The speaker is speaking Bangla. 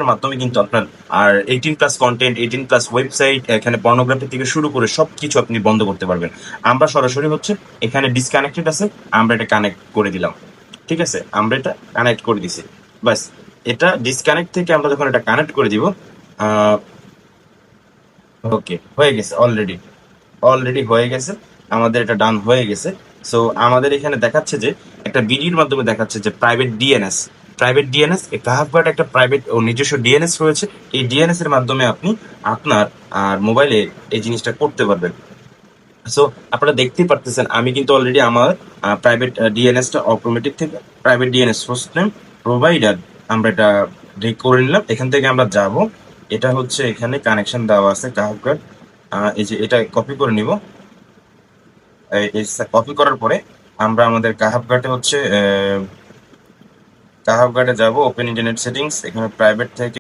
মাধ্যমে কিন্তু আপনার আর 18+ কন্টেন্ট, 18+ ওয়েবসাইট, এখানে পর্নোগ্রাফি থেকে শুরু করে সবকিছু আপনি বন্ধ করতে পারবেন। আমরা সরাসরি হচ্ছে এখানে ডিসকানেক্টেড আছে, আমরা এটা কানেক্ট করে দিলাম। ঠিক আছে, আমরা এটা কানেক্ট করে দিছি। বাস, এটা ডিসকানেক্ট থেকে আমরা যখন এটা কানেক্ট করে দিব, ওকে হয়ে গেছে, অলরেডি অলরেডি হয়ে গেছে, আমাদের এটা ডান হয়ে গেছে। সো আমাদের এখানে দেখাচ্ছে যে একটা ভিডিওর মাধ্যমে দেখাচ্ছে যে প্রাইভেট ডিএনএস কাহাফবাট একটা প্রাইভেট ও নিজস্ব ডিএনএস রয়েছে। এই ডিএনএস এর মাধ্যমে আপনি আপনার মোবাইলে এই জিনিসটা করতে পারবেন। সো আপনারা দেখতেই পারতেছেন আমি কিন্তু অলরেডি আমার প্রাইভেট ডিএনএসটা অটোমেটিক থেকে private DNS host name provider আমরা এটা রেক করে নিলাম। এখান থেকে আমরা যাব, এটা হচ্ছে এখানে কানেকশন দেওয়া আছে কাহাফবাট, এই যে এটা কপি করে নিব। কপি করার পরে আমরা আমাদের কাহাফঘাটে হচ্ছে কাহাফঘাটে যাব, ওপেন ইন্টারনেট সেটিংস, এখানে প্রাইভেট থেকে